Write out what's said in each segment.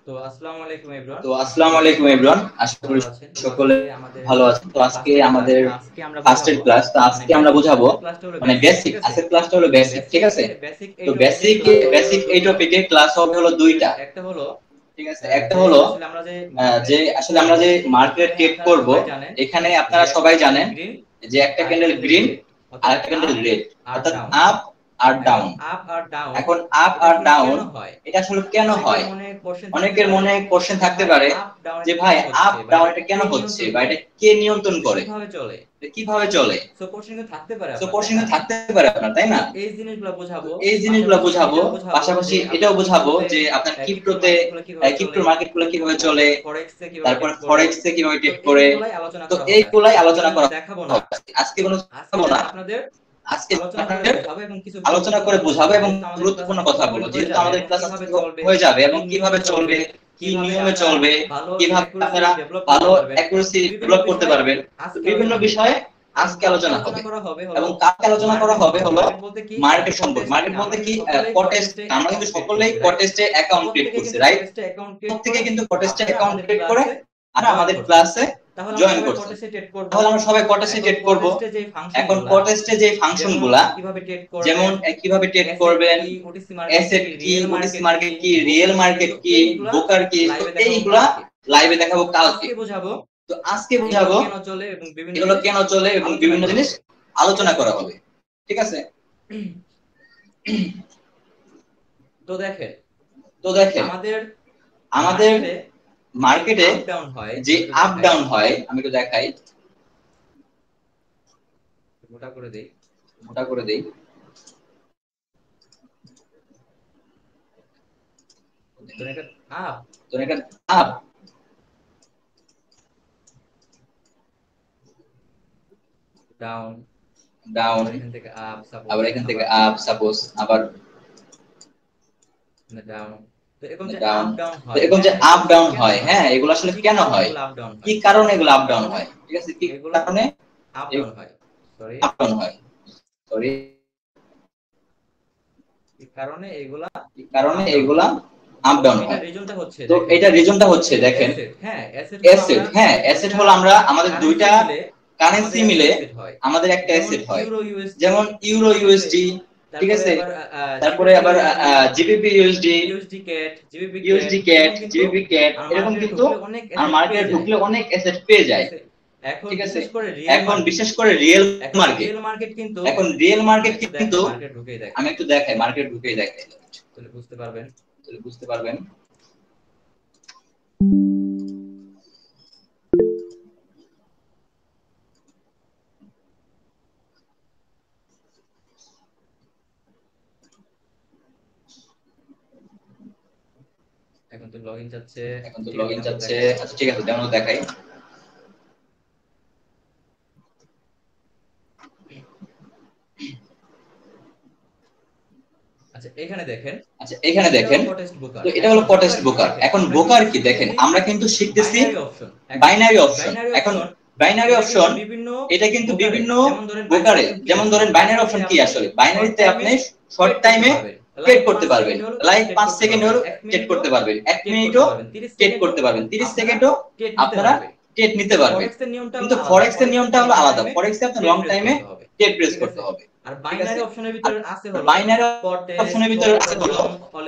আসসালামু আলাইকুম এভরিওয়ান, আশা করি সকলে ভালো আছেন। তো আজকে আমাদের ফার্স্টের ক্লাস। তো আজকে আমরা বুঝাবো মানে বেসিক। আজকের ক্লাসটা হলো বেসিক, ঠিক আছে? তো বেসিক এই টপিকে ক্লাস হবে হলো দুইটা, ঠিক আছে? একটা হলো যে আসলে আমরা যে মার্কেট ট্রেড করব, এখানে আপনারা সবাই জানেন যে একটা ক্যান্ডেল গ্রিন আর একটা ক্যান্ডেল রেড, অর্থাৎ আপ আর ডাউন। এখন আপ আর ডাউন এটা আসলে কেন হয়? অনেকের মনে কোশ্চেন থাকতে পারে যে ভাই আপ ডাউন এটা কেন হচ্ছে, বা এটা কে নিয়ন্ত্রণ করে, কিভাবে চলে? তো কোশ্চেন থাকতে পারে আপনার, তাই না? এই জিনিসগুলো বুঝাবো, পাশাপাশি এটাও বুঝাবো যে আপনার ক্রিপ্টোতে ক্রিপ্টো মার্কেট গুলো কিভাবে চলে, তারপর ফরেক্স এ কিভাবে ট্রেড করে। তো এইগুলাই আলোচনা করা হবে আজকে। কোনো না, আজকে আপনাদের আলোচনা করে বোঝাবো এবং গুরুত্বপূর্ণ কথা বলবো, যেহেতু আমাদের ক্লাস হয়ে যাবে এবং কিভাবে চলবে, কি নিয়মে চলবে, কিভাবে আপনারা ভালো অ্যাকুরেসি ডেভেলপ করতে পারবেন, বিভিন্ন বিষয়ে আজকে আলোচনা হবে। এবং কাকে আলোচনা করা হবে হলো মার্কেট সম্পর্কে। মার্কেট বলতে কি? কটেস্ট। আমরা কিন্তু সকলেই কটেস্টে অ্যাকাউন্ট ক্রিয়েট করছি, রাইট? প্রত্যেকে কিন্তু কটেস্টে অ্যাকাউন্ট ক্রিয়েট করে আর আমাদের ক্লাসে জয়েন করছে। তাহলে আমরা সবাই কটেস্টে ট্রেড করব। এখন কটেস্টে যে ফাংশন গুলা, যেমন কিভাবে ট্রেড করবেন, অ্যাসেট কি, ওটিসি মার্কেট কি, রিয়েল মার্কেট কি, ব্রোকার কি, তো এইগুলা লাইভে দেখাবো কালকে। তো আজকে বুঝাবো এগুলো কেন চলে এবং বিভিন্ন জিনিস আলোচনা করা হবে, ঠিক আছে? তো দেখেন আমাদের মার্কেটে যে আপ ডাউন হয়, আমি একটু দেখাই, মোটা করে দেই। তো এটা আপ ডাউন, আবার এখান থেকে আপ, সাপোজ আবার ডাউন। তো এরকম যে আপ ডাউন হয়, হ্যাঁ, এগুলো আসলে কেন হয়, কি কারণে এগুলো আপ ডাউন হয়, ঠিক আছে? কি কারণে আপ ডাউন হয়, সরি, কি কারণে এগুলা আপ ডাউন হয়? তো এটা রিজনটা হচ্ছে, দেখেন, অ্যাসেট। হ্যাঁ, অ্যাসেট হলো আমরা আমাদের দুইটা কারেন্সি মিলে আমাদের একটা অ্যাসেট হয়, যেমন ইউরো ইউএসডি, ঠিক আছে? তারপরে আবার GBP USD, USD cat, GBP cat, এরকম কিন্তু আর মার্কেটে ঢুকলে অনেক অ্যাসেট পেয়ে যায়, ঠিক আছে? এখন বিশেষ করে রিয়েল মার্কেট, এখন রিয়েল মার্কেট কিন্তু আমি একটু দেখাই, মার্কেট ঢুকেই দেখাই, তাহলে বুঝতে পারবেন। এখন তো লগইন যাচ্ছে। আচ্ছা ঠিক আছে, ডেমো দেখাই। আচ্ছা এখানে দেখেন, তো এটা হলো কটেস্ট ব্রোকার। এখন ব্রোকার কি দেখেন, আমরা কিন্তু শিখতেছি বাইনারি অপশন। এখন বাইনারি অপশন এটা কিন্তু বিভিন্ন ব্রোকারে, যেমন ধরেন বাইনারি অপশন কি, আসলে বাইনারিতে আপনি শর্ট টাইমে ট্রেড করতে পারবেন, লাইক 5 সেকেন্ড হলো ট্রেড করতে পারবেন, 1 মিনিটও ট্রেড করতে পারবেন, 30 সেকেন্ডও আপনারা ট্রেড নিতে পারবেন। কিন্তু ফরেক্স এর নিয়মটা হলো আলাদা। ফরেক্সে আপনি লং টাইমে ট্রেড প্রেস করতে হবে, আর বাইনারি অপশনের ভিতরে আছে হলো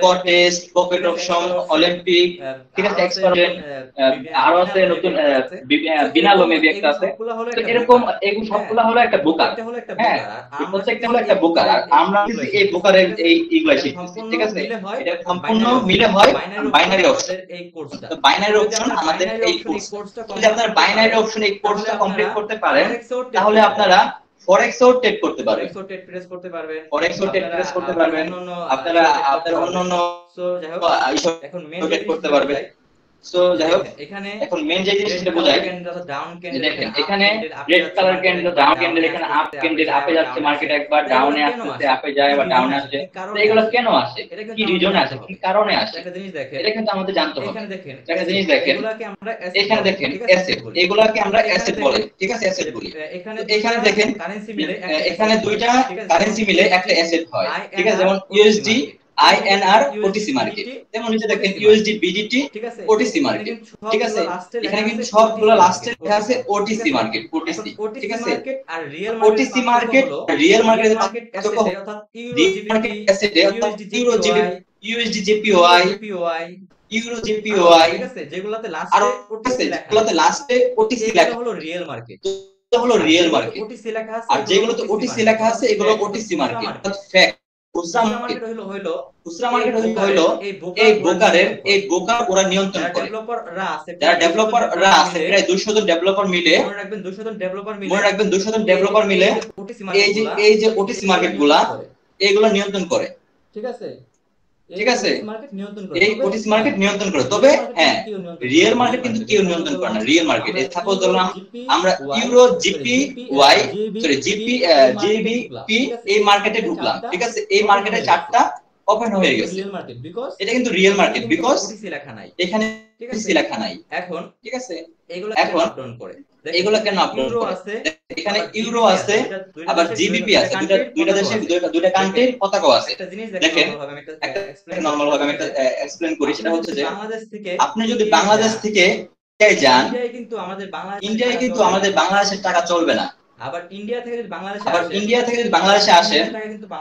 কটেস্ট, পকেট অপশন, অলিম্পিক, ঠিক আছে, এক্সপারমেন্ট, আরো আছে নতুন বিনালো মেবি একটা আছে। তো এরকম এগুলো সবগুলো হলো একটা ব্রোকার। হ্যাঁ, প্রত্যেকটা হলো একটা ব্রোকার, আর আমরা এই ব্রোকারের এই ইগুলা শিখতেছি, ঠিক আছে? এটা সম্পূর্ণ মিলে হয় বাইনারি অপশন। তো বাইনারি অপশন আমাদের এই কোর্স, যদি আপনারা বাইনারি অপশন এই কোর্সটা কমপ্লিট করতে পারেন, তাহলে আপনারা ফরেক্সও ট্রেড করতে পারবেন, আপনারা আপনার অন্যান্য এখন মেইন ট্রেড করতে পারবেন। সো যাই হোক, এখন মেইন যে জিনিসটা বোঝাই, দেখেন এখানে red colour candle, down candle, এখানে আপ ক্যান্ডেল, আপে যাচ্ছে মার্কেট, একবার ডাউনে আসছে, আপে যায়, আবার ডাউনে আসে। তো এগুলো কেন আসে, কি রিজনে আসে, কি কারণে আসে, এটা কিন্তু আমাদের জানতে হবে। একটা জিনিস দেখেন, এখানে দেখেন অ্যাসেট, এগুলাকে আমরা অ্যাসেট বলে, ঠিক আছে? অ্যাসেট বলি। এখানে দেখেন এখানে দুইটা কারেন্সি মিলে একটা অ্যাসেট হয়, ঠিক আছে? যেমন ইউএসডি INR OTC মার্কেট। যেমন নিচে দেখেন USD BDT OTC মার্কেট, ঠিক আছে। এখানে কিন্তু সবগুলো লাস্টে লেখা আছে OTC মার্কেট, OTC, ঠিক আছে। আর রিয়েল OTC মার্কেট রিয়েল মার্কেটের পার্থক্য হলো রিয়েল মার্কেট অ্যাসেটে অর্থাৎ euro GB, USD JPY, euro JPY, ঠিক আছে, যেগুলোতে আর লাস্টে লাস্টে OTC লেখা হলো রিয়েল মার্কেট, হলো রিয়েল মার্কেট। ওটিসি লেখা আছে, আর যেগুলোতে OTC লেখা আছে এগুলো OTC মার্কেট, অর্থাৎ ফ্যাক্ট। খুচরা মার্কেট হলো এই ব্রোকারের, এই ব্রোকার ওরা নিয়ন্ত্রণ করে। যারা ডেভেলপাররা আছে প্রায় 200 জন ডেভেলপার মিলে, মনে রাখবেন 200 জন ডেভেলপার মিলে এই যে ওটিসি মার্কেটগুলা এইগুলো নিয়ন্ত্রণ করে, ঠিক আছে। এই ওটিসি মার্কেট নিয়ন্ত্রণ করে। তবে হ্যাঁ, রিয়েল মার্কেট কিন্তু কেউ নিয়ন্ত্রণ করে না। রিয়েল মার্কেট সাপোজ ধরলাম আমরা ইউরো জিপিওয়াই সরি জিবিপি এই মার্কেটে ঢুকলাম, ঠিক আছে। এই মার্কেটে চারটা ওপেন হয়ে গেছে, এটা কিন্তু রিয়েল মার্কেট, বিকজ এখানে ওটিসি লেখা নাই। এখন ঠিক আছে, এখন আপডাউন করে এগুলো কেন আপডাউন করে? এখানে ইউরো আছে, আবার জিবিপি আছে, দুইটা দেশের দুইটা কান্ট্রির পতাকা আছে। দেখেন একটা নরমাল ভাবে আমি একটা এক্সপ্লেইন করি, সেটা হচ্ছে যে আপনি যদি বাংলাদেশ থেকে যান, ইন্ডিয়ায় কিন্তু আমাদের বাংলাদেশের টাকা চলবে না। আবার ইন্ডিয়া থেকে যদি বাংলাদেশে আসেন,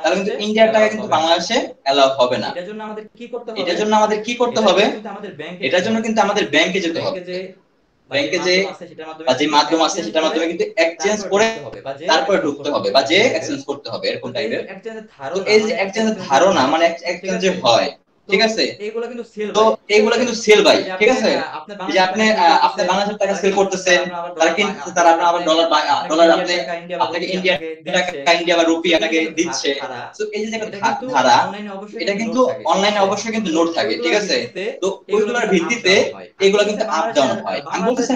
তাহলে কিন্তু ইন্ডিয়ার টাকা কিন্তু বাংলাদেশে এলাও হবে না। এটার জন্য আমাদের কি করতে হবে? এটার জন্য কিন্তু আমাদের ব্যাংকে যেতে হবে। ব্যাংকে যে মাধ্যম আছে সেটার মাধ্যমে কিন্তু এক্সচেঞ্জ করে তারপরে ঢুকতে হবে, বা যে এক্সচেঞ্জ করতে হবে, এরকম টাইপের। তো এই যে এক্সচেঞ্জের ধারণা, মানে এক্সচেঞ্জ যে হয়, ঠিক আছে, তো এইগুলা কিন্তু সেল বাই, ঠিক আছে। যে আপনি বাংলাদেশের টাকা সেল করতেছেন, তারা আবার ডলার আপনাকে ইন্ডিয়া বা রুপি আপনাকে দিচ্ছে। তো এই যে ধারা, এটা কিন্তু অনলাইনে অবশ্যই কিন্তু নোট থাকে, ঠিক আছে। তো ওইগুলোর ভিত্তিতে এগুলো কিন্তু আপ ডাউন হয়। আমি বলতেছি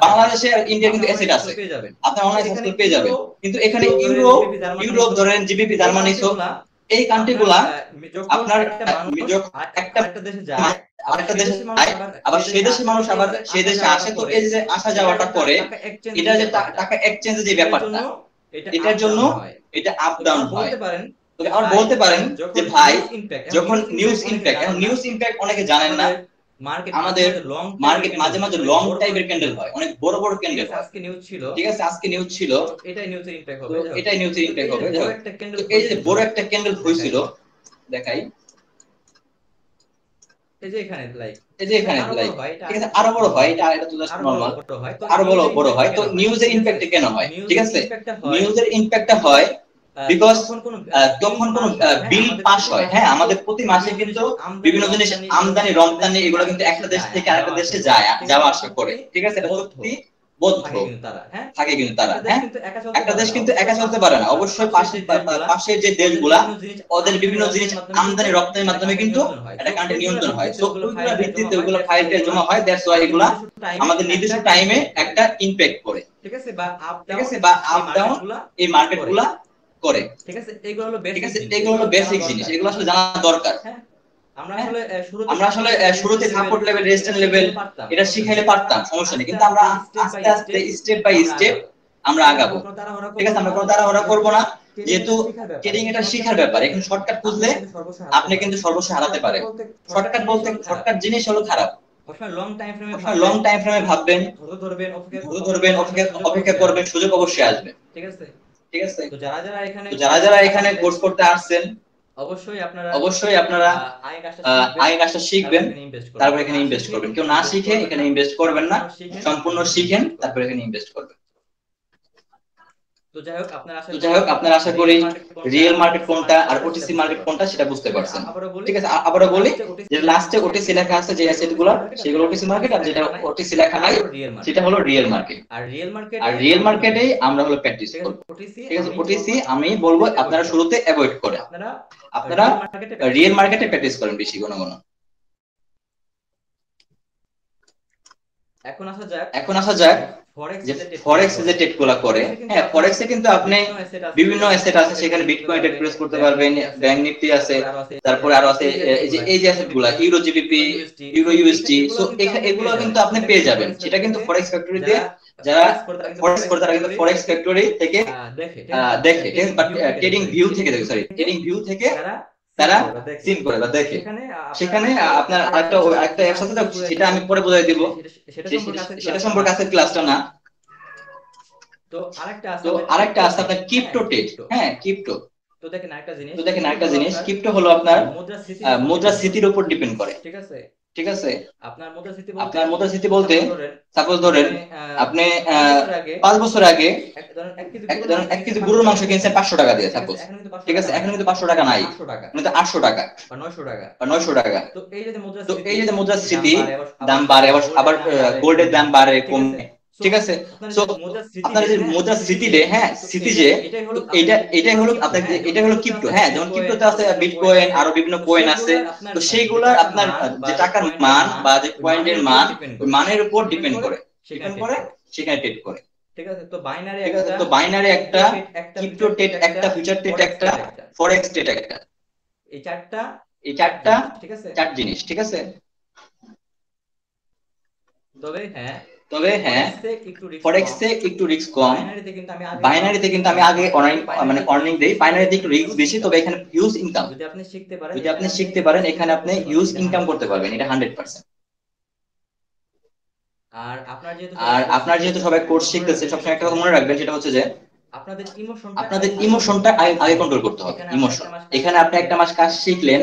বাংলাদেশে আর ইন্ডিয়া কিন্তু অ্যাসেট আছে, আপনি অনলাইন সার্চ পেয়ে যাবেন। কিন্তু এখানে ইউরোপ ধরেন জিবিপি, জার্মানি, সো এই কান্ট্রিগুলা আপনার একটা দেশে যায়, আবার সেই দেশের মানুষ আবার সেই দেশে আসে। তো এই যে আসা যাওয়াটা করে, এটা যে টাকা এক্সচেঞ্জের যে ব্যাপারটা, এটার জন্য এটা আপ ডাউন হয়। তবে আবার বলতে পারেন যে ভাই, যখন নিউজ ইমপ্যাক্ট অনেকে জানেন না, আমাদের মার্কেট মাঝে মাঝে লং টাইপের ক্যান্ডেল হয়, অনেক বড় বড় ক্যান্ডেল হয়। ঠিক আছে, আজকে নিউজ ছিল, এটাই নিউজের ইমপ্যাক্ট হবে। এই যে বড় একটা ক্যান্ডেল হয়েছিল, দেখাই, এই যে এখানে লাইক, ঠিক আছে, আরো বড় হয়, এটা তো জাস্ট নরমাল, আরো বড় হয়। তো নিউজের ইমপ্যাক্ট কেন হয়? ঠিক আছে, নিউজের ইমপ্যাক্টটা হয় বিকজ তখন কোন বিল পাস হয়। হ্যাঁ, আমাদের প্রতি মাসে কিন্তু বিভিন্ন জিনিস আমদানি রপ্তানি এগুলো কিন্তু একটা দেশ থেকে আরেকটা দেশে যাওয়া আসা করে, ঠিক আছে। এটা সত্যি বদ্ধ থাকে কিন্তু তারা, হ্যাঁ, একটা দেশ কিন্তু একা চলতে পারে না। অবশ্যই পাশের যে দেশগুলা, ওদের বিভিন্ন জিনিস আমদানি রপ্তানির মাধ্যমে কিন্তু একটা কান্ট্রি নিয়ন্ত্রণ হয়। তো ওইগুলোর ভিত্তিতে ওইগুলো ফাইলটা জমা হয়, দ্যাটস ওয়াই এগুলা আমাদের নির্দিষ্ট টাইমে একটা ইমপ্যাক্ট করে, ঠিক আছে, বা আপ ডাউন এই মার্কেটগুলা করে, ঠিক আছে। এগুলো হলো বেসিক জিনিস, এগুলো আসলে জানা দরকার। আমরা আসলে শুরুতে সাপোর্ট লেভেল, রেজিস্ট্যান্স লেভেল এটা শিখাইলে পারতাম, সমস্যা নেই। কিন্তু আমরা আস্তে আস্তে স্টেপ বাই স্টেপ আমরা আগাবো, ঠিক আছে। আমরা কোনো তাড়াহুড়া করব না, যেহেতু ট্রেডিং এটা শিখার ব্যাপার। এখন শর্টকাট খুঁজলে আপনি কিন্তু সর্বস্ব হারাতে পারেন। শর্টকাট জিনিস হলো খারাপ। লং টাইম ফ্রেমে ভাববেন, ধরবেন, অপেক্ষা করবেন, সুযোগ অবশ্যই আসবে, ঠিক আছে। তো যারা এখানে কোর্স করতে আসছেন, অবশ্যই আপনারা আগে কাজটা শিখবেন, তারপর এখানে ইনভেস্ট করবেন। কেউ না শিখে এখানে ইনভেস্ট করবেন না, সম্পূর্ণ শিখেন তারপর এখানে ইনভেস্ট করবেন। তো যাই হোক, আপনারা আশা করি রিয়েল মার্কেট কোনটা আর ওটিসি মার্কেট কোনটা সেটা বুঝতে পারছেন, ঠিক আছে। আবারও বলি যে লাস্টে ওটিসি লেখা আছে যে অ্যাসেটগুলো, সেগুলো ওটিসি মার্কেট, আর যেটা ওটিসি লেখা নাই সেটা হলো রিয়েল মার্কেট। আর রিয়েল মার্কেটেই আমরা হলো প্র্যাকটিস করব, ঠিক আছে। ওটিসি আমি বলবো আপনারা শুরুতে অ্যাভয়েড করেন, আপনারা রিয়েল মার্কেটে প্র্যাকটিস করেন বেশি ঘন ঘন। এখন আসা যাক যে ফরেক্স যে ট্রেডগুলো করে। হ্যাঁ, ফরেক্সে কিন্তু আপনি বিভিন্ন অ্যাসেট আছে, সেখানে বিটকয়েন ট্রেড করতে পারবেন, ব্যাংক নিফটি আছে, তারপরে আরো আছে এই যে অ্যাসেটগুলো, euro GBP, euro USD, so এগুলো কিন্তু আপনি পেয়ে যাবেন। সেটা কিন্তু ফরেক্স ফ্যাক্টরিতে যারা ফরেক্স করে তারা কিন্তু ফরেক্স ফ্যাক্টরি থেকে দেখে, ট্রেডিং ভিউ থেকে দেখে, সরি, ট্রেডিং ভিউ থেকে তারা সিন করে বা দেখে। সেখানে আপনার আরেকটা অ্যাপস আছে, সেটা আমি পরে বোঝাই দিব, সেটা সম্পর্কে আজকের ক্লাসটা না। তো তো আরেকটা আছে আপনার ক্রিপ্টো ট্রেড। হ্যাঁ, ক্রিপ্টো। তো দেখেন আরেকটা জিনিস, ক্রিপ্টো হলো আপনার মুদ্রাস্ফীতির উপর ডিপেন্ড করে। ঠিক আছে, ঠিক আছে, আপনার মুদ্রাস্ফীতি বলতে সাপোজ ধরেন আপনি 5 বছর আগে ধরেন 1 কেজি গরুর মাংস কিনছেন 500 টাকা দিয়ে সাপোজ। ঠিক আছে, এখন কিন্তু 500 টাকা নাই, কিন্তু 800 টাকা বা 900 টাকা বা 900 টাকা। তো এই যে তো এই যে মুদ্রাস্ফীতি, দাম বাড়ে, আবার গোল্ডের দাম বাড়ে কমে। ঠিক আছে, সো আপনার যে মুদ্রাস্ফীতিতে, হ্যাঁ স্মৃতি যে, তো এটাই হলো আপনার, এটা হলো ক্রিপ্টো। হ্যাঁ, যেমন ক্রিপ্টোতে আছে বিটকয়েন, আরো বিভিন্ন কয়েন আছে। তো সেইগুলা আপনার যে টাকার মান বা যে পয়েন্টের মান, ওই মানের উপর ডিপেন্ড করে সেখানে ট্রেড করে। ঠিক আছে, তো বাইনারি একটা, ক্রিপ্টো ট্রেড একটা, ফিউচার ট্রেড একটা, ফরেক্স ট্রেড একটা। এই চারটা ঠিক আছে, 4 জিনিস। ঠিক আছে, তবে হ্যাঁ ফরেক্সে একটু রিস্ক কম। বাইনারিতে কিন্তু আমি আগে অর্নিং দেই, বাইনারিতে একটু রিস্ক বেশি, তবে এখানে হিউজ ইনকাম। যদি আপনি শিখতে পারেন এখানে আপনি হিউজ ইনকাম করতে পারবেন, এটা 100%। আর আপনার যেহেতু সবাই কোর্স শিখতেছে, সবসময় একটা কথা মনে রাখবেন, সেটা হচ্ছে যে আপনাদের ইমোশনটা আগে কন্ট্রোল করতে হবে। ইমোশন, এখানে আপনি একটা মাস কাজ শিখলেন,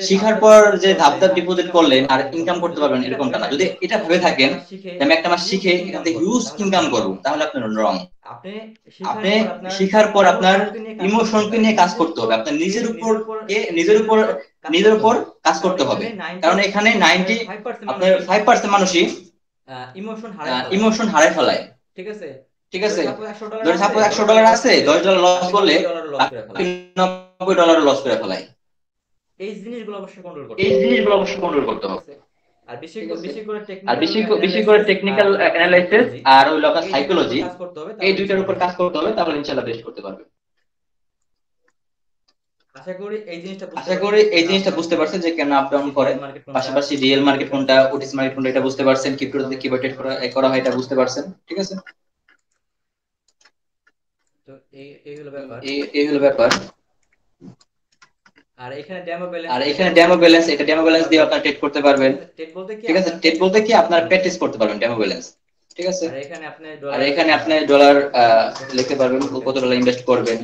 শিখার পর যে ধাপ ডিপোজিট করলেন আর ইনকাম করতে পারবেন, এরকমটা না। যদি এটা ভেবে থাকেন যে আমি একটা মাস শিখে এখান থেকে হিউজ ইনকাম করব, তাহলে আপনি রং। আপনি শিখার পর আপনার ইমোশনকে নিয়ে কাজ করতে হবে, আপনার নিজের উপর কাজ করতে হবে। কারণ এখানে 95% মানুষই ইমোশন হারায় ফেলায়। ঠিক আছে, ঠিক আছে, ধরেন সাপোজ $100 আছে, $10 লস করলে $90 লস করে ফেলায়। এই জিনিসগুলো অবশ্যই কন্ট্রোল করতে হবে। আর বেশি করে টেকনিক্যাল অ্যানালাইসিস আর ওই লোকাল সাইকোলজি, এই দুইটার উপর কাজ করতে হবে, তাহলে ইনশাআল্লাহ বেস্ট করতে পারবে। আশা করি এই জিনিসটা বুঝতে পারছেন যে কেন আপ ডাউন করে, পাশাপাশি রিয়েল মার্কেট কোনটা, ওটিসি মার্কেট কোনটা, এটা বুঝতে পারছেন, ক্রিপ্টোতে কিভাবে ট্রেড করা হয় এটা বুঝতে পারছেন। ঠিক আছে, তো এই হলো ব্যাপার। আর এখানে ডেমো ব্যালেন্স, এটা ডেমো ব্যালেন্স দিয়ে আপনারা ট্রেড করতে পারবেন। ঠিক আছে, ট্রেড বলতে কি আপনারা প্র্যাকটিস করতে পারবেন ডেমো ব্যালেন্স। ঠিক আছে, আর এখানে আপনি ডলার লিখতে পারবেন, কত ডলার ইনভেস্ট করবেন,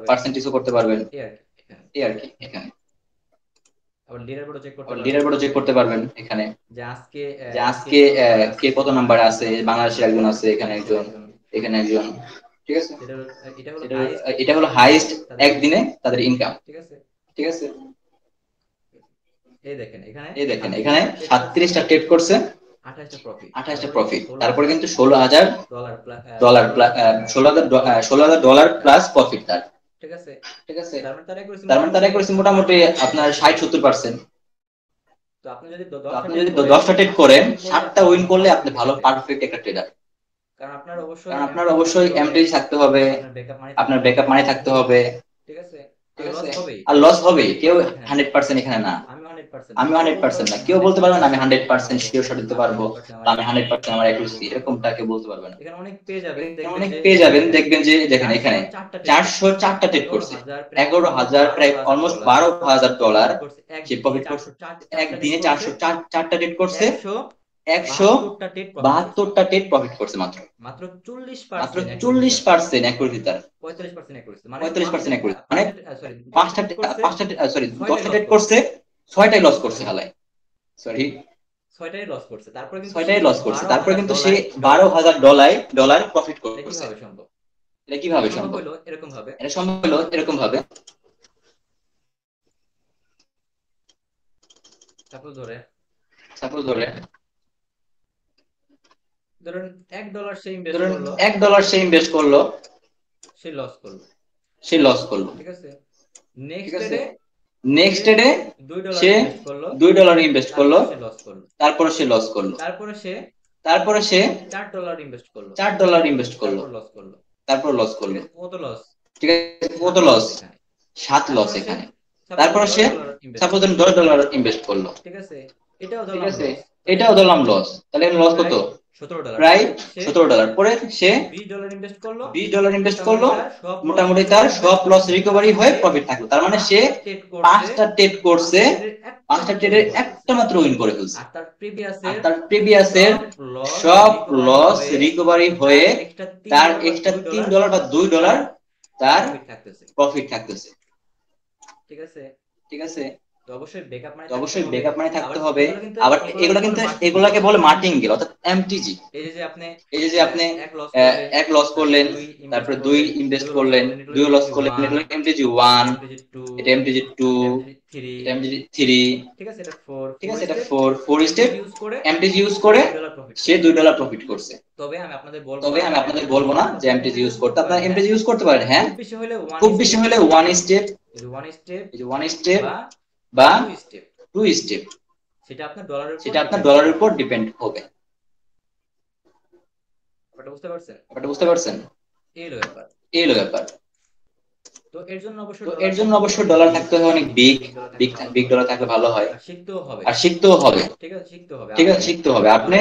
পার্সেন্টেজও করতে পারবেন, এই আর কি। এখানে আবার লিডার বোর্ডও চেক করতে পারবেন এখানে, যে আজকে কে কত নাম্বারে আছে। বাংলাদেশের একজন আছে, এখানে একজন। ঠিক আছে, এটা হলো হাইয়েস্ট একদিনে তাদের ইনকাম। ঠিক আছে, এই দেখেন এখানে 37টা ট্রেড করছে, 28টা প্রফিট। তারপরে কিন্তু $16,000 প্লাস প্রফিট তার। ঠিক আছে, তার মানে তারা করেছে মোটামুটি আপনার 60-70%। তো আপনি যদি যদি 10টা ট্রেড করেন, 7টা উইন করলে আপনি ভালো পারফেক্ট একটা ট্রেডার। কারণ আপনার অবশ্যই এমটি থাকতে হবে, আপনার ব্যাকআপ মানি থাকতে হবে। ঠিক আছে, আর লস হবে, কেউ 100% এখানে না। আমি 100% না, কেউ বলতে পারবে না আমি 100% শিওর শট দিতে পারবো, আমি 100% আমার অ্যাকুরেসি, এরকমটা কেউ বলতে পারবে না। এখানে অনেক পেয়ে যাবেন, দেখবেন যে দেখেন এখানে 404টা ট্রেড করছে, 11,000 প্রায় অলমোস্ট $12,000 সে প্রফিট করছে। একদিনে 404টা ট্রেড করছে, 172টা ট্রেড প্রফিট করছে মাত্র 40% অ্যাকুরেসি তার, 45% অ্যাকুরেসি। মানে 10টা ট্রেড করছে, 6টাই লস করছে হালায়, সরি 6টাই লস করছে। তারপরে কিন্তু সে $12,000 প্রফিট করছে। এটা কিভাবে সম্ভব? এটা সম্ভব হলো এরকম ভাবে। সাপোজ ধরে ধরুন $1 সে ইনভেস্ট করলো, সে লস করলো। ঠিক আছে, নেক্সট ডে সে $2 ইনভেস্ট করলো, তারপরে সে লস করলো। তারপরে সে $4 ইনভেস্ট করলো, তারপর লস করলো। কত লস? ঠিক আছে, কত লস? 7 লস এখানে। তারপরে সে সাপোজ $10 ইনভেস্ট করলো। ঠিক আছে, এটাও ধরলাম লস, তাহলে লস কত? $17 প্রায় সে $17 পরে সে $20 ইনভেস্ট করলো, $20 ইনভেস্ট করলো, মোটামুটি তার সব লস রিকভারি হয়ে প্রফিট থাকলো। তার মানে সে 5টা ট্রেড করছে, 5টা ট্রেডের একটা মাত্র উইন করে ফেলছে। আর তার তার প্রিভিয়াসের সব লস রিকভারি হয়ে তার এক্সট্রা $3 বা $2 তার প্রফিট থাকতেছে। ঠিক আছে, তো অবশ্যই ব্যাকআপ মানি থাকতে হবে। আবার এগুলাকে বলে মার্টিঙ্গেল অর্থাৎ এমটিজি। এই যে আপনি এক লস করলেন, তারপরে 2 ইনভেস্ট করলেন, 2 লস করলেন, এটা হলো এমটিজি 1, এটা এমটিজি 2, এটা এমটিজি 3। ঠিক আছে, এটা 4 স্টেপ এমটিজি ইউজ করে সে $2 প্রফিট করছে। তবে আমি আপনাদের বলবো না যে এমটিজি ইউজ করতে। আপনারা এমটিজি ইউজ করতে পারেন, হ্যাঁ, খুব বেশি হলে 1 স্টেপ, এই যে 1 স্টেপ এই যে 1 স্টেপ বা 2 স্টেপ, সেটা আপনার ডলারের উপর ডিপেন্ড হবে। ব্যাপারটা বুঝতে পারছেন? এই হলো ব্যাপার। তো এর জন্য অবশ্য ডলার থাকতে হবে, অনেক বিগ ডলার থাকলে ভালো হয়। আর শিখতেও হবে। ঠিক আছে, শিখতে হবে। আপনি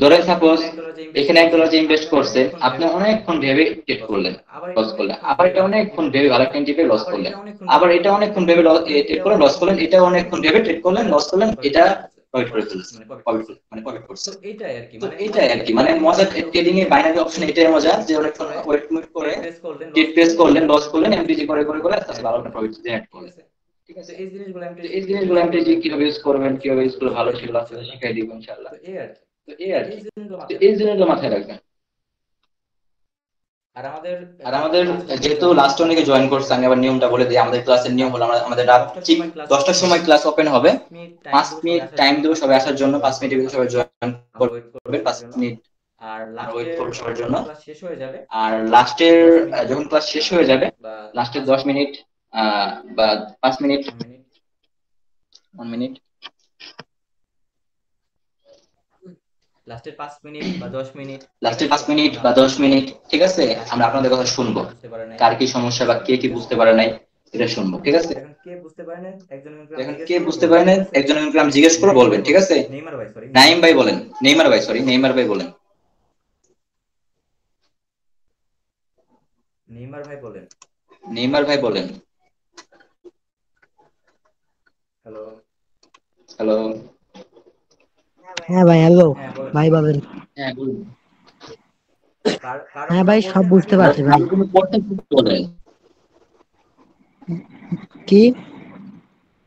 ধরেন সাপোজ এখানে $1 যে ইনভেস্ট করছেন, আপনি অনেকক্ষণ ভেবে ট্রেড করলেন, লস করলেন, আবার এটা অনেকক্ষণ ভেবে ভালো একটা টিপে লস করলেন, আবার এটা অনেকক্ষণ ভেবে ট্রেড করলেন, লস করলেন, এটা অনেকক্ষণ ভেবে ট্রেড করলেন, লস করলেন, এটা প্রফিট করে ফেলছেন, প্রফিট করছে। তো এটাই আর কি মানে মজা ট্রেডিং এ বাইনারি অপশন এটাই মজা যে অনেকক্ষণ ওয়েট করে ট্রেড প্লেস করলেন, লস করলেন, এমটিজি করে আস্তে ভালো একটা প্রফিট জেনারেট করলেন। ঠিক আছে, এই জিনিসগুলো এমটিজি কিভাবে ইউজ করবেন, কিভাবে ইউজ করলে ভালো সেগুলো আপনাদের শিখিয়ে দিব ইনশাআল্লাহ। তো এই আর কি, এই জিনিসগুলো মাথায় রাখবেন। আর আমাদের যেহেতু লাস্ট অনেকে জয়েন করছে, আমি আবার নিয়মটা বলে দিই। আমাদের ক্লাসের নিয়ম হলো আমাদের রাত ঠিক 10টার সময় ক্লাস ওপেন হবে। 5 মিনিট টাইম দেবো সবাই আসার জন্য। 5 মিনিটের ভিতরে সবাই জয়েন করবেন, 5 মিনিট আর ওয়েট করবো সবার জন্য। ক্লাস শেষ হয়ে যাবে, আর লাস্টের যখন ক্লাস শেষ হয়ে যাবে, লাস্টের 10 মিনিট বা 5 মিনিট, 1 মিনিট, লাস্টের 5 মিনিট বা 10 মিনিট, ঠিক আছে, আমরা আপনাদের কথা শুনবো। কার কি সমস্যা বা কে কি বুঝতে পারে নাই এটা শুনবো। ঠিক আছে, এখন কে বুঝতে পারে না একজন আমি জিজ্ঞেস করে বলবেন। ঠিক আছে, নাইম ভাই বলেন, নেইমার ভাই বলেন, নেইমার ভাই বলেন। হ্যালো, হ্যাঁ ভাই, হ্যালো ভাই বলেন। হ্যাঁ বলুন। হ্যাঁ ভাই, সব বুঝতে পারছি ভাই। কি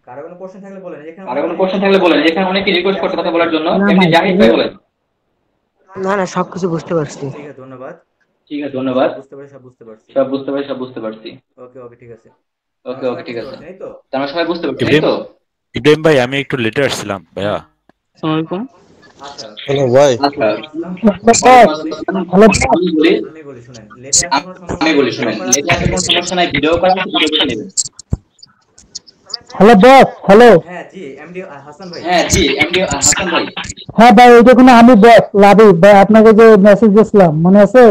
কারো কোনো কোশ্চেন থাকলে বলেন, এখানে অনেকে রিকোয়েস্ট করতে কথা বলার জন্য। না এমনি ভাই, জাহিদ ভাই বলেন। না সবকিছু বুঝতে পারছি। ঠিক আছে, ধন্যবাদ। সব বুঝতে পারছি। ওকে, ঠিক আছে। ঠিক আছে, তোমরা সবাই বুঝতে পারছো তো? ইব্রাহিম ভাই, আমি একটু লেটে আসছিলাম ভাইয়া। আসসালামু আলাইকুম। আচ্ছা, হ্যালো ভাই, আমি বলি শুনেন, লেটে আসলে কোনো সমস্যা নাই, ভিডিও করা আছে, ভিডিও দেখে নেবেন। Hello boss, hello. হ্যাঁ জি, এমডি হাসান ভাই। হ্যাঁ ভাই, ওই দেখুন আমি বস লাভি ভাই, আপনাকে যে মেসেজ দিয়েছিলাম মনে আছে?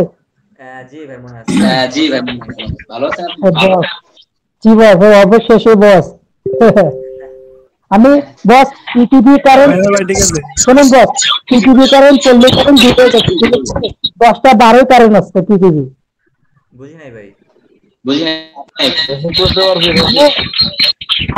জি ভাই, মনে আছে। ভালো আছেন আপনি? বস, জি বস, অবশ্যই সেই বস। আমি বস টিটিভি কারেন্ট, শুনুন বস, টিটিভি কারেন্ট চললে কারেন্ট দুটো গেছে, ঠিক আছে? 10টা 12 কারেন্ট আসছে টিটিভি। বুঝি নাই ভাই।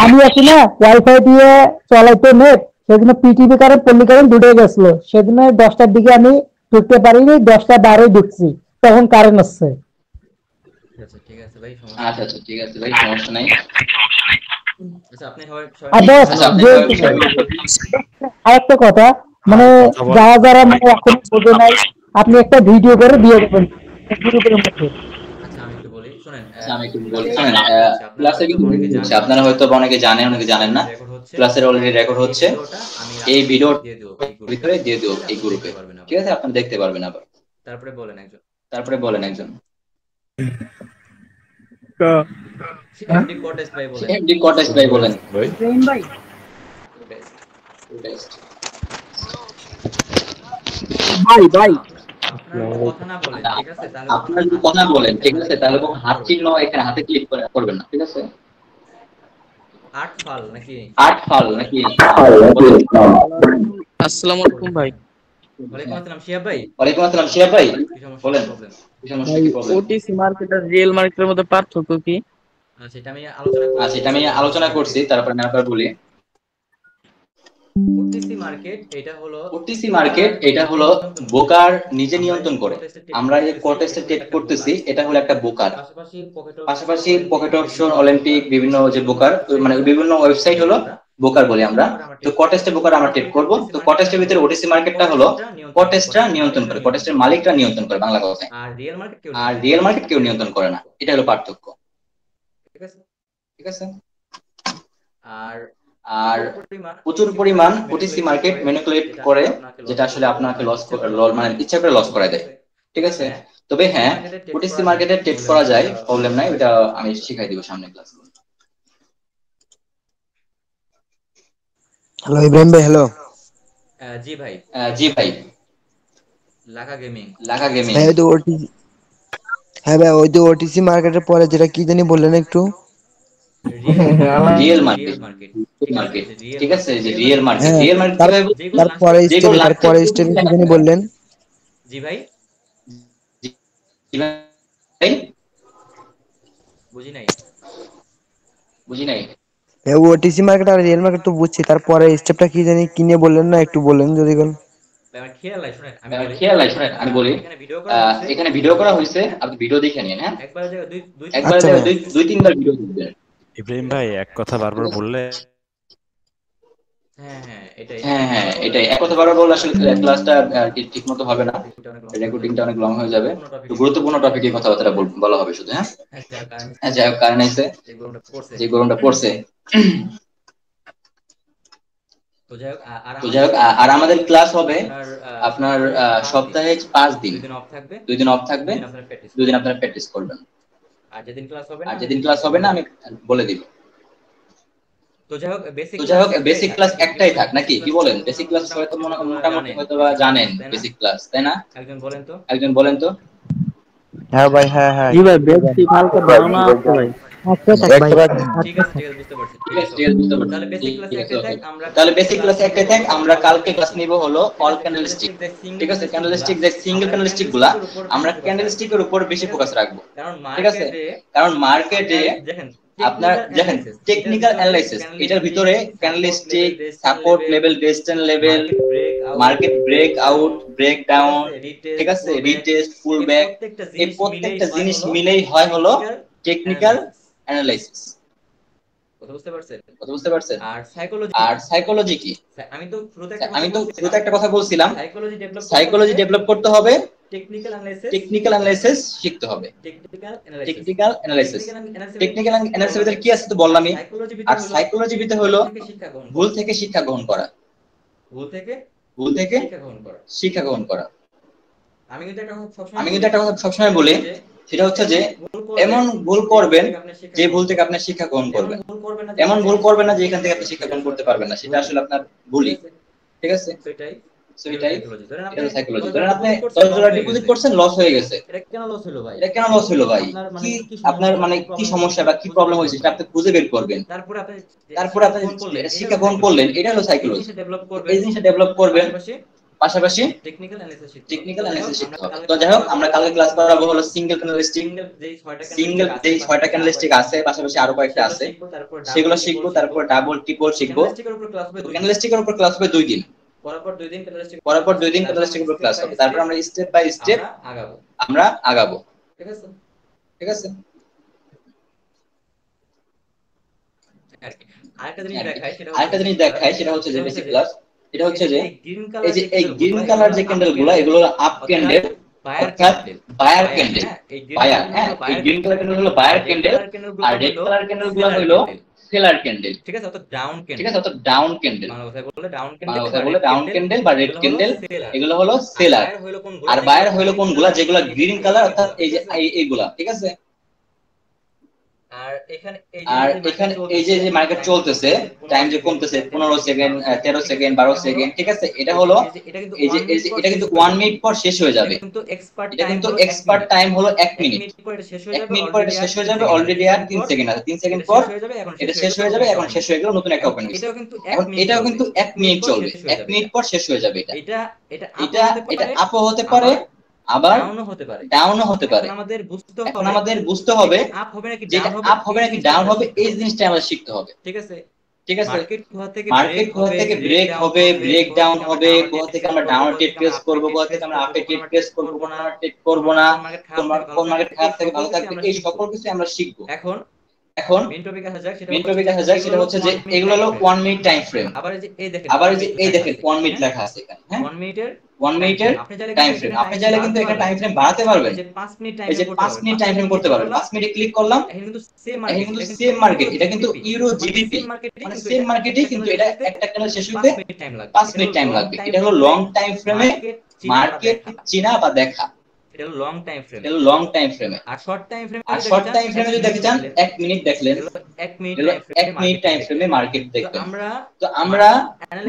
আমি আছি না ওয়াইফাই দিয়ে চালাইতে নেট, সেদিন পিটিভি কারেন্ট পল্লী কারেন্ট দুটোই গেছিল। সেদিন 10টার দিকে আমি ঢুকতে পারিনি, 10টা 12 ঢুকছি, তখন কারেন্ট আসছে। ঠিক আছে ভাই, সমস্যা নাই। আরেকটা কথা, মানে যারা মানে এখন বোঝে নাই, আপনি একটা ভিডিও করে দিয়ে দেবেন গ্রুপের মধ্যে। আমি একটু বলি, শুনেন। ক্লাসে কিন্তু আপনারা হয়তো অনেকে জানেন, অনেকে জানেন না। ক্লাসের অলরেডি রেকর্ড হচ্ছে, এই ভিডিও ভিতরে দিয়ে দিও এই গ্রুপে। ঠিক আছে, আপনারা দেখতে পারবেন আবার। তারপরে বলেন একজন। এমডি কটেজ ভাই বলেন। ভাই আপনারা যদি কথা বলেন, ঠিক আছে, তাহলে কোনো হাত চিহ্ন এখানে হাতে ক্লিক করবেন না। ঠিক আছে, আট ফাল নাকি? আসসালামু আলাইকুম ভাই। ওয়ালাইকুম আসসালাম শিহাব ভাই। ওয়ালাইকুম আসসালাম শিহাব ভাই, কি সমস্যা, বলেন প্রবলেম? কি সমস্যা, ভাই কি প্রবলেম? ওটিসি মার্কেট আর রিয়েল মার্কেটের মধ্যে পার্থক্য কি? সেটা আমি আলোচনা করছি, এটা আমি তারপর আলোচনা করছি, তারপর আমি আবার বলি। ওটিসি মার্কেট এটা হলো ওটিসি বোকার মার্কেট এটা নিজে হলো নিয়ন্ত্রণ করে। ব্রোকার নিজে আমরা নিয়ন্ত্রণ এই করে। কোটেস্টে ট্রেড আমরা এই করতেছি, কোটেস্টে এটা হলো ট্রেড একটা বোকার। করতেছি, এটা হলো একটা ব্রোকার। পাশাপাশি পাশাপাশি পকেট অপশন, বিভিন্ন অলিম্পিক, বিভিন্ন যে ব্রোকার, মানে বিভিন্ন ওয়েবসাইট হলো ব্রোকার বলি আমরা। তো কটেস্টে ব্রোকার আমরা ট্রেড করব। তো কটেস্টের ভিতরে ওটিসি মার্কেটটা হলো কটেস্টরা নিয়ন্ত্রণ করে, কটেস্টের মালিকরা নিয়ন্ত্রণ করে বাংলা কথায়। আর আর রিয়েল মার্কেট কেউ নিয়ন্ত্রণ করে না, এটা হলো পার্থক্য। ঠিক আছে, ঠিক আছে। আর আর প্রচুর পরিমাণ ওটিসি মার্কেট ম্যানিপুলেট করে, যেটা আসলে আপনাকে লস, মানে ইচ্ছা করে লস করায় দেয়। ঠিক আছে। তবে হ্যাঁ, ওটিসি মার্কেটে ট্রেড করা যায়, প্রবলেম নাই, ওটা আমি শিখাই দিব সামনে ক্লাসে। হ্যালো ইব্রাহিম ভাই, হ্যালো। জি ভাই। জি ভাই। লাকা গেমিং। হ্যাঁ তো ওটিসি, হ্যাঁ ভাই ওই তো ওটিসি মার্কেটের পরে যেটা কি জানি বললেন একটু? Real market. ঠিক আছে, যে রিয়েল মার্কেট, হ্যাঁ, রিয়েল মার্কেট তারপরে স্টেপে কি জানি বললেন? জি ভাই, জি ভাই, বুঝি নাই। ওটিসি মার্কেট আর রিয়েল মার্কেট তো বুঝছি, তারপরে স্টেপটা কি জানি কি নিয়ে বললেন না, একটু বলেন যদি কোন। আমার খেয়াল নাই, শুনেন শুনেন আমি বলি। এখানে ভিডিও করা হয়েছে, আপনি ভিডিও দেখে নিন। হ্যাঁ, একবার জায়গায় একবার আচ্ছা ভাই। দুই তিনবার ভিডিও দেখবেন। ইব্রাহিম ভাই এক কথা বারবার বললে। হ্যাঁ এটাই এক কথা বারবার বললে আসলে ক্লাসটা ঠিক মতো হবে না, রেকর্ডিংটা অনেক লং হয়ে যাবে। তো গুরুত্বপূর্ণ টপিকে কথাবার্তা বলা হবে শুধু। হ্যাঁ, যাই হোক, কারণ আছে যে গরমটা পড়ছে। তো যাই হোক, আর আমাদের ক্লাস হবে আপনার সপ্তাহে 5 দিন, 2 দিন অফ থাকবে, 2 দিন আপনারা প্র্যাকটিস করবেন। আর যেদিন ক্লাস হবে না আমি বলে দিব। তো যাই হোক, বেসিক ক্লাস একটাই থাক নাকি, কি বলেন? বেসিক ক্লাস হয়তো মোটামুটি হয়তো বা জানেন বেসিক ক্লাস, তাই না? একজন বলেন তো। হ্যাঁ ভাই, হ্যাঁ জি ভাই, বেসিক হালকা ধারণা আছে ভাই। আচ্ছা ভাই, ঠিক আছে বুঝতে পারছি। তাহলে বেসিক ক্লাস একটাই থাক। আমরা কালকে ক্লাস নিব হলো অল ক্যান্ডেলস্টিক। ঠিক আছে, ক্যান্ডেলস্টিক যে সিঙ্গেল ক্যান্ডেলস্টিক গুলা, আমরা ক্যান্ডেলস্টিকের উপর বেশি ফোকাস রাখবো। ঠিক আছে, কারণ মার্কেটে আপনার দেখেন টেকনিক্যাল অ্যানালাইসিস, এটার ভিতরে candlestick, support level, resistance level, market break out, break down, ঠিক আছে, রিটেস্ট, পুল ব্যাক, এই প্রত্যেকটা জিনিস মিলেই হয় হলো টেকনিক্যাল অ্যানালাইসিস। কথা বুঝতে পারছেন? আর সাইকোলজি কি? আমি তো শুরুতে একটা কথা বলছিলাম, সাইকোলজি ডেভেলপ করতে হবে, টেকনিক্যাল অ্যানালাইসিস শিখতে হবে। টেকনিক্যাল অ্যানালাইসিস ভিতরে কি আছে তো বললামই। আর সাইকোলজি ভিতরে হলো ভুল থেকে শিক্ষা গ্রহণ করা। শিক্ষা গ্রহণ করা। আমি কিন্তু একটা কথা সবসময় বলি, সেটা হচ্ছে যে এমন ভুল করবেন যে ভুল থেকে আপনি শিক্ষা গ্রহণ করবেন, এমন ভুল করবেন না যে এখান থেকে আপনি শিক্ষা গ্রহণ করতে পারবেন না, সেটা আসলে আপনার ভুলই। ঠিক আছে, এটাই সাইকোলজি। ধরেন আপনি $10 ডিপোজিট করছেন, লস হয়ে গেছে, এটা কেন লস হলো ভাই? কি আপনার মানে কি সমস্যা বা কি প্রবলেম হয়েছে সেটা আপনি খুঁজে বের করবেন, তারপরে আপনি শিক্ষা গ্রহণ করলেন, এটা হলো সাইকোলজি। এই জিনিসটা ডেভেলপ করবেন, পাশাপাশি টেকনিক্যাল অ্যানালাইসিস শিখতে হবে। তো যাই হোক, আমরা কালকে ক্লাস করাবো হলো সিঙ্গেল ক্যান্ডেলস্টিক। যেই 6টা ক্যান্ডেলস্টিক আছে, পাশাপাশি আরো কয়েকটা আছে, সেগুলো শিখবো। তারপর ডাবল ট্রিপল শিখবো। ক্যান্ডেলস্টিকের উপর ক্লাস হবে 2 দিন, পরপর 2 দিন ক্যান্ডেলস্টিকের উপর ক্লাস হবে। তারপর আমরা স্টেপ বাই স্টেপ আমরা আগাবো। ঠিক আছে। আরেকটা জিনিস দেখাই, সেটা হচ্ছে যে বেসিক ক্লাস, এটা হচ্ছে যে এই গ্রিন কালার যে ক্যান্ডেল গুলা, এগুলো আপ ক্যান্ডেল, অর্থাৎ বায়ার ক্যান্ডেল। বায়ার, হ্যাঁ, এই গ্রিন কালার ক্যান্ডেল হলো বায়ার ক্যান্ডেল, আর রেড কালার ক্যান্ডেল গুলো হলো সেলার ক্যান্ডেল। ঠিক আছে, অর্থাৎ ডাউন ক্যান্ডেল। ডাউন ক্যান্ডেল বা রেড ক্যান্ডেল, এগুলো হলো সেলার। আর বায়ার হলো কোনগুলা? যেগুলো গ্রিন কালার, অর্থাৎ এই যে এইগুলা। ঠিক আছে, আর এখানে এই যে মার্কেট চলতেছে, টাইম যে কমতেছে 15 সেকেন্ড 13 সেকেন্ড 12 সেকেন্ড, ঠিক আছে, এটা হলো এটা কিন্তু 1 মিনিট পর শেষ হয়ে যাবে। এটা কিন্তু এক্সপার্ট টাইম হলো 1 মিনিট। 1 মিনিট পর এটা শেষ হয়ে যাবে, অলরেডি আর 3 সেকেন্ড আছে, 3 সেকেন্ড পর এটা শেষ হয়ে যাবে, এখন শেষ হয়ে গেল, নতুন একটা ওপেন হয়েছে। এখন এটাও কিন্তু 1 মিনিট চলবে, 1 মিনিট পর শেষ হয়ে যাবে। এটা আপও হতে পারে, আবার ডাউনও হতে পারে। এখন আমাদের বুঝতে হবে যে আপ হবে নাকি ডাউন হবে, এই জিনিসটা আমাদের শিখতে হবে। ঠিক আছে, মার্কেট কোথা থেকে ব্রেক হবে, ব্রেক ডাউন হবে, কোথা থেকে আমরা ডাউন ট্রেড প্রেস করব, কোথা থেকে আমরা আপে ট্রেড প্রেস করব, কোন ট্রেড করব না, কোন মার্কেট খারাপ থেকে ভালো থাকবে, এই সকল কিছু আমরা শিখবো। এখন মেইন টপিক আসা যাক, সেটা হচ্ছে যে এগুলো হলো 1 মিনিট টাইম ফ্রেম। আবার এই দেখেন 1 মিনিট লেখা আছে এখানে, হ্যাঁ 1 মিনিটের টাইম ফ্রেম। আপনি চাইলে কিন্তু এখানে টাইম ফ্রেম বাড়াতে পারবেন, এই যে 5 মিনিট টাইম ফ্রেম করতে পারবেন। 5 মিনিটে ক্লিক করলাম, এখন কিন্তু সেম মার্কেট, এটা কিন্তু ইউরো জিবিপি, মানে সেম মার্কেটই, কিন্তু এটা একটা ক্যান্ডেল শেষ হতে 5 মিনিট টাইম লাগবে। এটা হলো লং টাইম ফ্রেমে মার্কেট চিনা বা দেখা, এটা হলো লং টাইম ফ্রেমে। আর শর্ট টাইম ফ্রেমে যদি দেখতে চান 1 মিনিট দেখলেন, 1 মিনিট টাইম ফ্রেমে মার্কেট দেখবেন। তো আমরা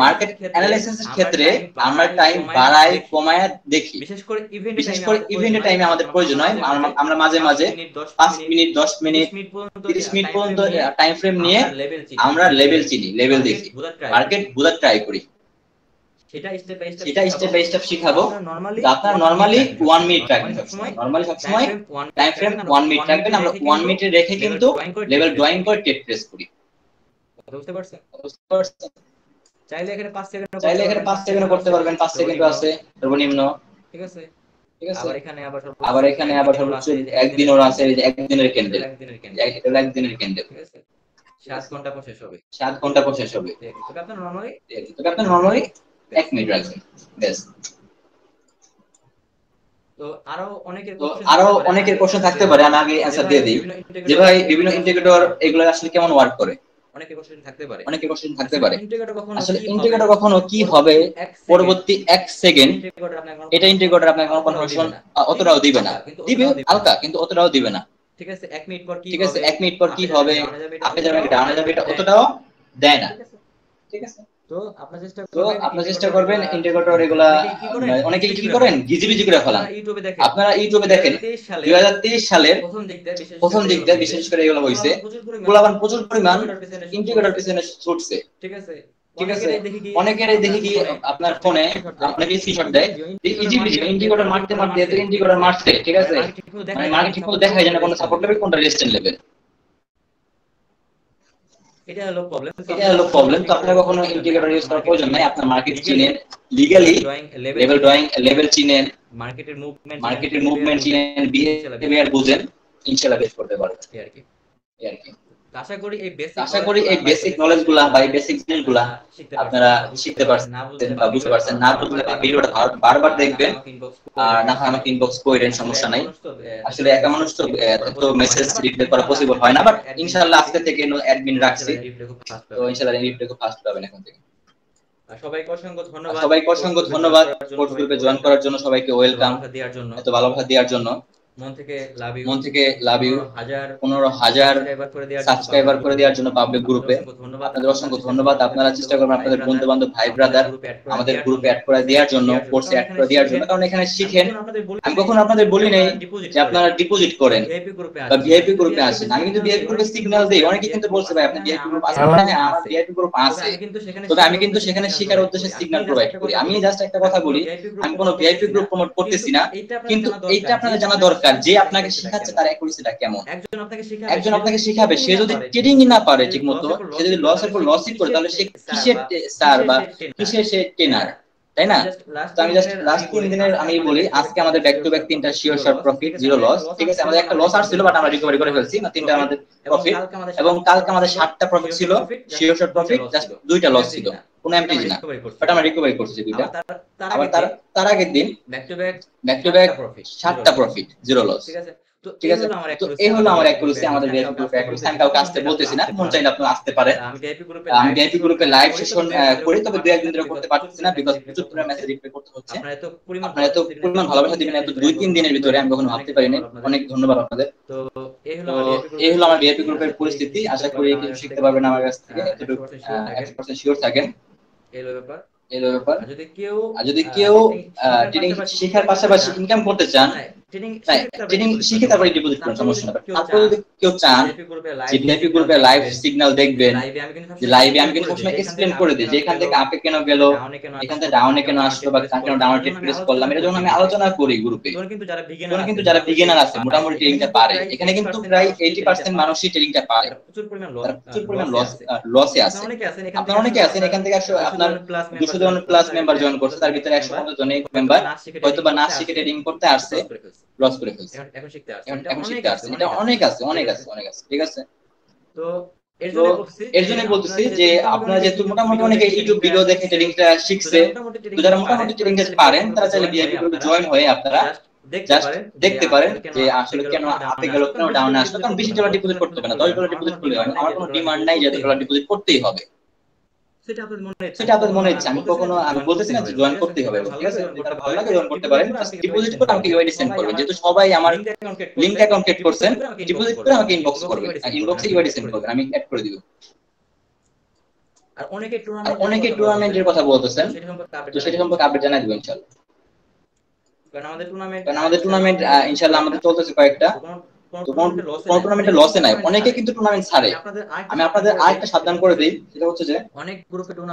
মার্কেট অ্যানালাইসিসের ক্ষেত্রে আমরা টাইম বাড়াই কমায় দেখি, বিশেষ করে ইভেন্টের টাইমে আমাদের প্রয়োজন হয়। আমরা মাঝে মাঝে 5 মিনিট 10 মিনিট 30 মিনিট পর্যন্ত টাইম ফ্রেম নিয়ে আমরা লেভেল চিনি, লেভেল দেখি, মার্কেট বোঝার ট্রাই করি। সেটা স্টেপ বাই স্টেপ শিখাবো। আপনারা নরমালি 1 মিনিট রাখবেন সবসময়, সবসময় টাইম ফ্রেম 1 মিনিট রাখবেন। আমরা 1 মিনিটে রেখে কিন্তু লেভেল ড্রয়িং করে ট্রেড প্রেস করি। বুঝতে পারছেন? চাইলে এখানে 5 সেকেন্ড করতে পারবেন, 5 সেকেন্ড আছে সর্বনিম্ন, ঠিক আছে। আবার এখানে আবার সর্বোচ্চ একদিনের আছে, এই যে একদিনের ক্যান্ডেল, এটা একদিনের ক্যান্ডেল, ঠিক আছে। 7 ঘন্টা পর শেষ হবে। তবে আপনারা নরমালি 1 মিনিট রাখবেন, বেশ। তো আরো অনেকের কোশ্চেন থাকতে পারে, আমি আগে অ্যানসার দিয়ে দিই যে ভাই বিভিন্ন ইন্ডিকেটর এগুলো আসলে কেমন ওয়ার্ক করে। অনেকের কোশ্চেন থাকতে পারে আসলে ইন্ডিকেটর কখনো কি হবে পরবর্তী 1 সেকেন্ড, এটা ইন্ডিকেটর আপনাকে কোনো কনফার্মেশন অতটাও দিবে না, দিবে হালকা, কিন্তু অতটাও দিবে না। ঠিক আছে, 1 মিনিট পর কি হবে, আপনি যাবেন ডাউনে যাবে, এটা অতটাও দেয় না। ঠিক আছে, তো আপনি চেষ্টা করবেন ইন্ডিকেটর এগুলা, অনেকে কি করেন গিজিবিজি করে ফেলান। আপনারা ইউটিউবে দেখেন 2023 সালের প্রথম দিকটা বিশেষ করে এগুলো হইছে, পোলাপান প্রচুর পরিমাণ ইন্ডিকেটর পিছনে ছুটছে। ঠিক আছে, অনেকের দেখি কি আপনার ফোনে অনেকে স্ক্রিনশট দেয় ইজিবিজি ইন্ডিকেটর মারতে এত ইন্ডিকেটর মারছে, ঠিক আছে, মানে মার্কেট ঠিকমতো দেখা যায় না কোনটা সাপোর্ট লেভেল কোনটা রেজিস্ট্যান্স লেভেল। এটা হলো প্রবলেম। তো আপনারা কখনো ইন্ডিকেটর ইউজ করার প্রয়োজন নাই, আপনার মার্কেট চিনেন, লিগ্যালি লেভেল ড্রয়িং লেভেল চিনেন, মার্কেটের মুভমেন্ট চিনেন, বিহেভিয়ার বুঝেন, ইনশাআল্লাহ বেস করতে পারবেন। এই আর কি। আশা করি এই বেসিক নলেজগুলা বা এই বেসিক জিনিসগুলা আপনারা শিখতে পারছেন বা বুঝতে পারছেন। না বুঝলে ভিডিওটা বারবার দেখবেন, আর না হয় আমাকে ইনবক্স করেন, সমস্যা নাই। আসলে একা মানুষ তো মেসেজ রিপ্লাই করা পসিবল হয় না, বাট ইনশাআল্লাহ আজকে থেকে অ্যাডমিন রাখছি, তো ইনশাআল্লাহ রিপ্লাই খুব ফাস্ট পাবেন এখন থেকে। সবাইকে অসংখ্য ধন্যবাদ কোর্স গ্রুপে জয়েন করার জন্য, সবাইকে ওয়েলকাম, এত ভালোবাসা দেওয়ার জন্য। মন থেকে লাভ ইউ 15,000 সাবস্ক্রাইবার করে দেওয়ার জন্য পাবলিক গ্রুপে আপনাদের অসংখ্য ধন্যবাদ। আপনারা চেষ্টা করবেন আপনাদের বন্ধু বান্ধব ভাই ব্রাদার আমাদের গ্রুপে অ্যাড করে দেওয়ার জন্য, কোর্সে অ্যাড করে দেওয়ার জন্য, কারণ এখানে শিখেন। আমি কখনো আপনাদের বলি নাই যে আপনারা ডিপোজিট করেন বা ভিআইপি গ্রুপে আসেন। আমি কিন্তু ভিআইপি গ্রুপে সিগন্যাল দেই, অনেকে কিন্তু বলছে ভাই আপনি ভিআইপি গ্রুপ আছেন, হ্যাঁ আমার ভিআইপি গ্রুপ আছে, তবে আমি কিন্তু সেখানে শেখার উদ্দেশ্যে সিগন্যাল প্রোভাইড করি। আমি জাস্ট একটা কথা বলি, আমি কোনো ভিআইপি গ্রুপ প্রমোট করতেছি না, কিন্তু এইটা আপনাদের জানা দরকার যে আপনাকে শেখাচ্ছে তার অ্যাকুরেসিটা কেমন। একজন আপনাকে শেখাবে, সে যদি ট্রেডিংই না পারে ঠিকমতো, সে যদি লসের পর লসই করে, তাহলে সে কিসের স্টার বা কিসের সে ট্রেনার, তাই না? তো আমি জাস্ট লাস্ট 3 দিনের আমি বলি, আজকে আমাদের ব্যাক টু ব্যাক 3টা শিওর শর্ট প্রফিট, 0 লস। ঠিক আছে, আমাদের একটা লস আসছিল বাট আমরা রিকভারি করে ফেলছি, না 3টা আমাদের প্রফিট, এবং কালকে আমাদের 7টা প্রফিট ছিল শিওর শর্ট প্রফিট, জাস্ট 2টা লস ছিল, কোনো এমটিজি না, বাট আমরা রিকভারি করছি 2টা। আবার তার আগের দিন ব্যাক টু ব্যাক 7টা প্রফিট, 0 লস। ঠিক আছে, তো এই হলো আমার অ্যাকুরেসি, আমাদের ভিআইপি গ্রুপে অ্যাকুরেসি। আমি কাউকে আসতে বলতেছি না, মন চাইলে আপনারা আসতে পারেন। আমি ভিআইপি গ্রুপে লাইভ সেশন করি, তবে 2-1 দিন ধরে করতে পারতেছি না, বিকজ প্রচুর পরিমাণ মেসেজ রিপ্লাই করতে হচ্ছে। আপনারা এত পরিমাণ ভালোবাসা দিবেন এত 2-3 দিনের ভিতরে, আমি কখনো ভাবতে পারিনি। অনেক ধন্যবাদ আপনাদের। তো তো এই হলো আমার ভিআইপি গ্রুপের পরিস্থিতি। আশা করি কিছু শিখতে পারবেন আমার কাছ থেকে, এতটুকু 100% শিওর থাকেন। এই হলো ব্যাপার। আর যদি কেউ ট্রেডিং শেখার পাশাপাশি ইনকাম করতে চান, ট্রেনিং শিখে তারপরে ডিপোজিট করুন, সমস্যা না। তারপরে যদি কেউ চান যে ভিআইপি গ্রুপে লাইভ সিগন্যাল দেখবেন, যে লাইভে আমি কিন্তু সবসময় এক্সপ্লেন করে দিই যে এখান থেকে আপে কেন গেল, এখান থেকে ডাউনে কেন আসলো, বা কেন ডাউনে ট্রেড প্রেস করলাম, এটা যখন আমি আলোচনা করি গ্রুপে, তখন কিন্তু যারা বিগিনার আছে মোটামুটি ট্রেডিংটা পারে, এখানে কিন্তু প্রায় 80% মানুষই ট্রেডিংটা পারে, প্রচুর পরিমাণ লসে আছে। আপনারা অনেকে আছেন এখান থেকে আপনার 200 জন প্লাস মেম্বার জয়েন করছে, তার ভিতরে 150 জন মেম্বার হয়তো বা না শিখে ট্রেডিং করতে আসছে, লস করে ফেলছে, এখন শিখতে আসছে। এটা অনেক আছে। ঠিক আছে, তো এর জন্য বলতেছি যে আপনারা যেহেতু মোটামুটি অনেকে ইউটিউব ভিডিও দেখে ট্রেডিংটা শিখছে, তো যারা মোটামুটি ট্রেডিংটা পারেন তারা চাইলে ভিআইপি গ্রুপে জয়েন হয়ে আপনারা জাস্ট দেখতে পারেন যে আসলে কেন আপে গেল, কেন ডাউনে আসলো। কারণ $20 ডিপোজিট করতে হবে না, $10 ডিপোজিট করলে হয় না। আমার কোনো ডিমান্ড নাই যে $10 ডিপোজিট করতেই হবে, সেটা আপনাদের মনে ইচ্ছা। আমি বলতেছি না যে জয়েন করতেই হবে, ঠিক আছে? যেটা ভালো লাগে জয়েন করতে পারেন, ডিপোজিট করে আমাকে ইউআইডি সেন্ড করবেন। যেহেতু সবাই আমার লিংক অ্যাকাউন্ট ক্রিয়েট করছেন, ডিপোজিট করে আমাকে ইনবক্স করবেন, ইনবক্সে ইউআইডি সেন্ড করবেন, আমি অ্যাড করে দিব। আর অনেকে টুর্নামেন্টের কথা বলতেছেন, তো সেটা সম্পর্কে আপডেট জানাই দিব ইনশাআল্লাহ। কারণ আমাদের টুর্নামেন্ট ইনশাআল্লাহ আমাদের চলতেছে কয়েকটা, তো কোন টুর্নামেন্টে লসে নাই, অনেকে কিন্তু টুর্নামেন্ট ছাড়ে। আমি আপনাদের আরেকটা সাবধান করে দেই, সেটা হচ্ছে যে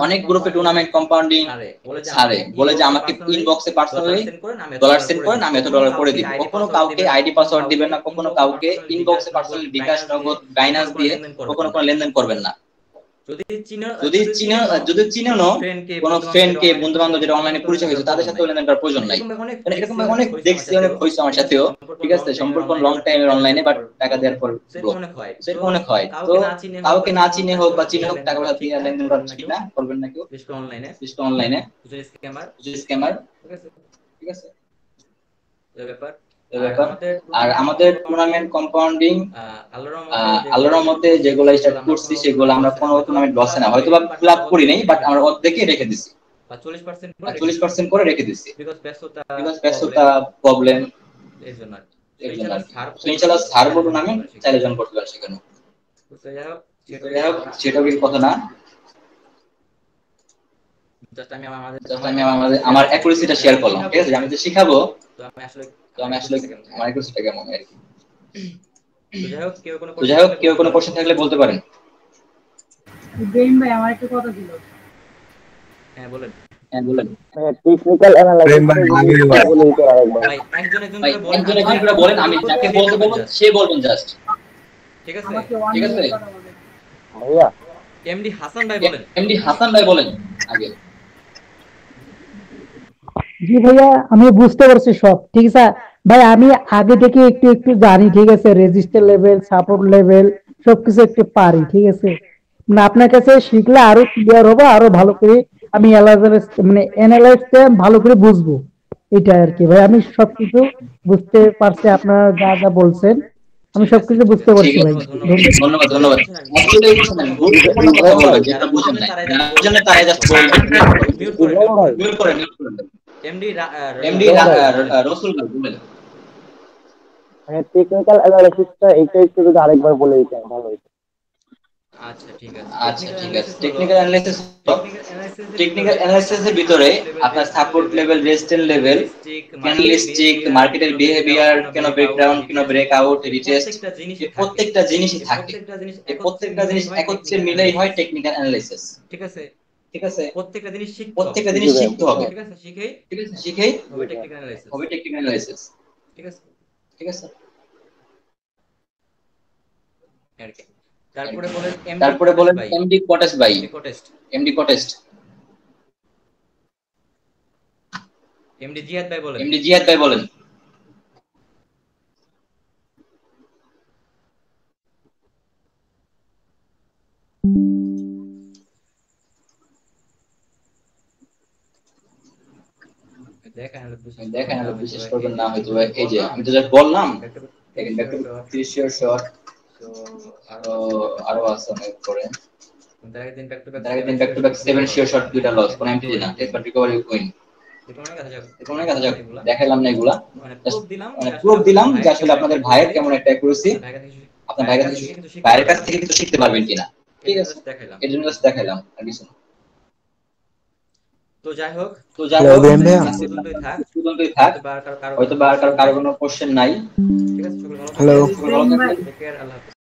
অনেক গ্রুপে টুর্নামেন্ট কম্পাউন্ডিং ছাড়ে, বলে যে আমাকে ইনবক্সে পার্সোনালি ডলার সেন্ড করেন, আমি এত ডলার করে দিব। কখনো কাউকে আইডি পাসওয়ার্ড দিবেন না, কখনো কাউকে ইনবক্সে পার্সোনালি বিকাশ, নগদ, বাইনান্স দিয়ে কখনো কোনো লেনদেন করবেন না। যদি চিনো কোনো ফ্রেন্ডকে, বন্ধু বান্ধব যেটা অনলাইনে পরিচয় হয়েছে, তাদের সাথে লেনদেন করার প্রয়োজন নাই। এরকম অনেক দেখছি, অনেক হয়েছে আমার সাথেও, ঠিক আছে? সম্পর্ক লং টাইমের অনলাইনে, বাট টাকা দেওয়ার পর সেরকম অনেক হয়। তো কাউকে না চিনে হোক বা চিনে হোক, টাকা পয়সা দিয়ে লেনদেন করার ঠিক না, করবেন না কেউ, অনলাইনে স্ক্যামার, ঠিক আছে? আর আমাদের টুর্নামেন্ট কম্পাউন্ডিং আল্লাহর রহমতে যেগুলো স্টার্ট করছি সেগুলো আমরা কোনো টুর্নামেন্ট লসে না, হয়তো বা ক্লাব করি নাই, বাট আমরা অর্ধেকে রেখে দিছি, 40% করে রেখে দিছি, বিকজ ব্যস্ততা, প্রবলেম, এর জন্য। তো ইনশাআল্লাহ সার্বো টুর্নামেন্ট চাইলে জয়েন করতে পারেন সেখানে। সেটা বেশি কথা না, জাস্ট আমি আমার অ্যাকুরেসিটা শেয়ার করলাম, ঠিক আছে? আমি যে শিখাবো, তো আমি আসলে আমার অ্যাকুরেসিটা কেমন আর কি। তো যাই হোক, কেউ কোনো কোশ্চেন থাকলে বলতে পারেন। ইব্রাহিম ভাই, আমার একটা কথা ছিল। হ্যাঁ বলেন। টেকনিক্যাল অ্যানালাইসিস ভাই একজন করে বলেন, আমি যাকে বলতে বলবো সে বলবেন জাস্ট, ঠিক আছে? ভাইয়া এমডি হাসান ভাই বলেন আগে। জি ভাইয়া, আমি বুঝতে পারছি সব, ঠিক আছে ভাই। আমি আগে থেকে একটু একটু জানি, ঠিক আছে? রেজিস্টার লেভেল, সাপোর্ট লেভেল সবকিছু একটু পারি, ঠিক আছে? মানে আপনার কাছে শিখলে আরো ক্লিয়ার হবে, আরো ভালো করে আমি অ্যানালাইসটা ভালো করে বুঝবো, এটা আর কি ভাই। আমি সবকিছু বুঝতে পারছি, আপনারা যা যা বলছেন আমি সবকিছু বুঝতে পারছি ভাই। ধন্যবাদ। অ্যাকচুয়ালি গুরুত্বপূর্ণ কথা বলবেন, যেটা বুঝেন না বুঝেন তারা জাস্ট বলবেন, মিউট করেন। এমডি রসুল ভাই বলেন। টেকনিক্যাল অ্যানালাইসিসটা এইটা একটু যদি আরেকবার বলে দিতেন ভালো হতো। আচ্ছা ঠিক আছে। টেকনিক্যাল অ্যানালাইসিসের ভিতরে আপনার support level, resistance level, candlestick, মার্কেটের বিহেভিয়ার, কেন ব্রেকডাউন, কেন ব্রেকআউট, রিটেস্ট, প্রত্যেকটা জিনিসই থাকে। এই প্রত্যেকটা জিনিস একত্রে মিলেই হয় টেকনিক্যাল অ্যানালাইসিস, ঠিক আছে? প্রত্যেকটা জিনিস শিখতে হবে, ঠিক আছে? শিখেই হবে টেকনিক্যাল অ্যানালাইসিস, ঠিক আছে? তারপরে বলেন এমডি কটেস্ট ভাই। এমডি জিহাদ ভাই বলেন। দেখেন বিশ্বাস করবেন না হয়তো, এই যে আমি তো যা বললাম, দেখেন ব্যাক টু 30 ইয়ার শর্ট, তো আরো আছে অনেক করে। Back to back 7 sure short, দুইটা লস, কোন এমটি না, টেক বাট রিকভারি উইন। দেখাইলাম না এগুলা, মানে প্রুফ দিলাম যে আসলে আপনাদের ভাইয়ের কেমন একটা অ্যাকুরেসি, আপনার ভাইয়ের কাছ থেকে কিছু শিখতে পারবেন কিনা। ঠিক আছে, এর জন্য জাস্ট দেখাইলাম, আর কিছু না। তো যাই হোক ইব্রাহিম ভাইয়া, পর্যন্তই থাক, হয়তো বা কারো কোনো কোশ্চেন নাই। ঠিক আছে, সকলে ভালো হ্যালো। থাকবেন, সকলে ভালো থাকবেন, টেক কেয়ার, আল্লাহ হাফেজ।